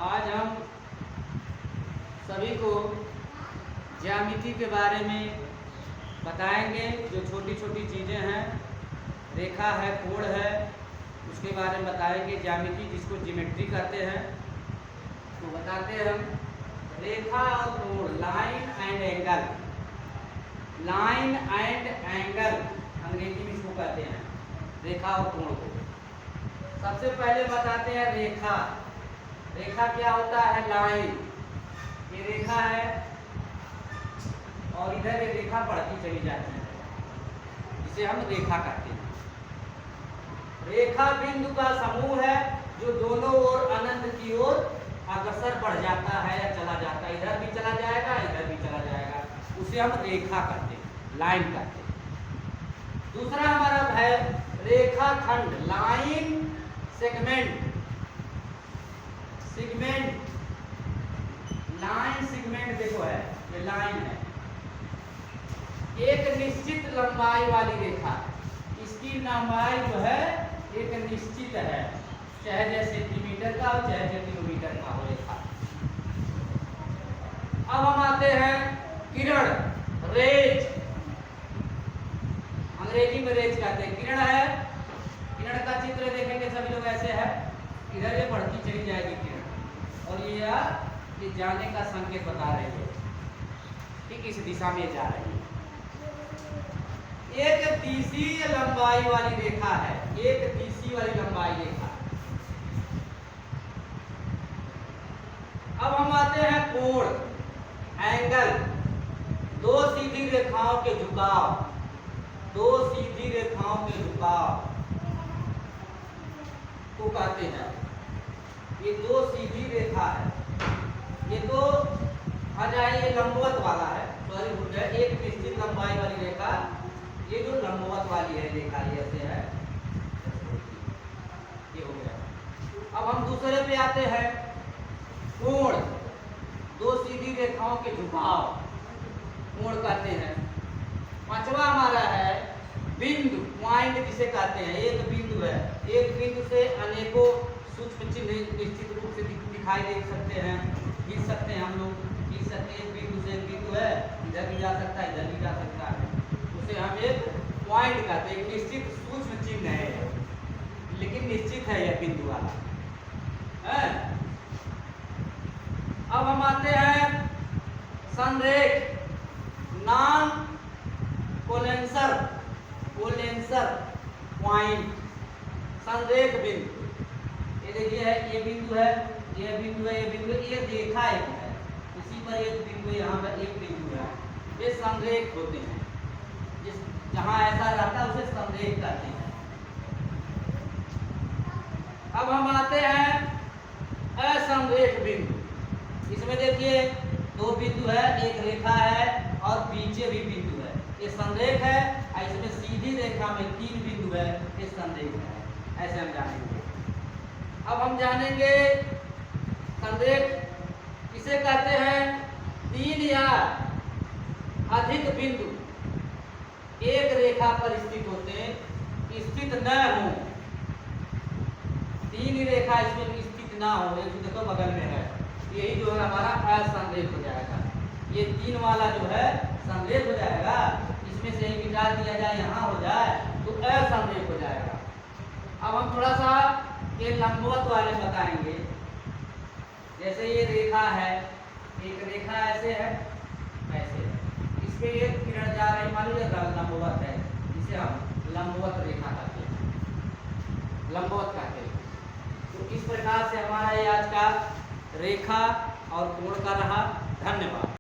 आज हम सभी को ज्यामिति के बारे में बताएंगे। जो छोटी छोटी चीज़ें हैं, रेखा है, कोण है, उसके बारे में बताएंगे। ज्यामिति जिसको ज्योमेट्री कहते हैं, तो बताते हैं हम। रेखा और कोण, line and angle, line and angle अंग्रेजी में इसको कहते हैं, रेखा और कोण को। सबसे पहले बताते हैं रेखा। रेखा क्या होता है? लाइन। ये रेखा है और इधर ये रेखा बढ़ती चली जाती है, जिसे हम रेखा कहते हैं। रेखा बिंदु का समूह है जो दोनों ओर अनंत की ओर अग्रसर बढ़ जाता है या चला जाता है। इधर भी चला जाएगा, इधर भी चला जाएगा, उसे हम रेखा कहते हैं, लाइन कहते हैं। दूसरा हमारा है रेखाखंड, line, segment. Segment, line, segment देखो है, ये लाइन है, एक निश्चित लंबाई वाली रेखा। इसकी लंबाई जो है एक निश्चित है, चाहे सेंटीमीटर का हो चाहे किलोमीटर का हो रेखा। अब हम आते हैं किरण, रेज। अंग्रेजी में रेज कहते हैं। किरण है, किरण का चित्र देखेंगे सभी लोग, ऐसे है, इधर ये बढ़ती चली जाएगी किरण, और ये जाने का संकेत बता रही है, ठीक इस दिशा में जा रही है। एक दिशीय लंबाई वाली रेखा है, एक दिशीय वाली लंबाई रेखा। अब हम आते हैं कोण, एंगल, दो सीधी रेखाओं के झुकाव, दो सीधी रेखाओं के झुकाव को कहते हैं। ये दो सीधी रेखा है, ये तो आ जाए, ये लंबवत वाला है, सॉरी भूल गए, एक निश्चित लंबाई वाली रेखा, ये जो लंबवत वाली है रेखा, ये ऐसे है, ये हो गया। अब हम दूसरे पे आते हैं, कोण, दो सीधी रेखाओं के झुकाव, कोण कहते हैं। पांचवा हमारा है बिंदु, पॉइंट जिसे कहते हैं। एक बिंदु है, एक बिंदु से अनेकों सूक्ष्म चिन्ह निश्चित रूप से दिखाई दे सकते हैं, खींच सकते हैं, हम लोग खींच सकते हैं। एक बिंदु से एक बिंदु है, इधर भी जा सकता है, इधर भी जा सकता है, उसे हम एक पॉइंट कहते हैं। निश्चित सूक्ष्म चिन्ह है, लेकिन निश्चित है यह बिंदु वाला है। अब हम आते हैं संरेख, नॉन कोलेंसर, कोलेंसर पॉइंट, संरेख बिंदु। ये देखिए है, ये बिंदु है, ये बिंदु है, ये बिंदु, ये रेखा एक है, इसी पर एक बिंदु, यहाँ पर एक बिंदु है। ये संरेख होते हैं, जिस जहाँ ऐसा रहता है उसे संरेख कहते हैं। अब हम आते हैं असंरेख बिंदु। इसमें देखिए दो बिंदु है, एक रेखा है और पीछे भी बिंदु है, ये संरेख है। और इसमें सीधी रेखा में तीन बिंदु है, ये संरेख है। ऐसे हम जानेंगे। अब हम जानेंगे संरेख किसे कहते हैं? तीन या अधिक बिंदु एक रेखा पर स्थित होते हैं, स्थित न हो, तीन रेखा इसमें स्थित ना हो, एक देखो बगल में है, यही जो है हमारा असंरेख हो जाएगा। ये तीन वाला जो है संरेख हो जाएगा, इसमें से एक मिटा दिया जाए, यहाँ हो जाए तो असंरेख हो जाएगा। अब हम थोड़ा सा ये लंबवत वाले बताएंगे। जैसे ये रेखा है, एक रेखा ऐसे है, ऐसे है, इसमें एक किरण जा रही, मान लीजिए लंबवत है, इसे हम लंबवत रेखा कहते हैं, लंबवत कहते हैं। तो इस प्रकार से हमारा ये आज का रेखा और कोण का रहा। धन्यवाद।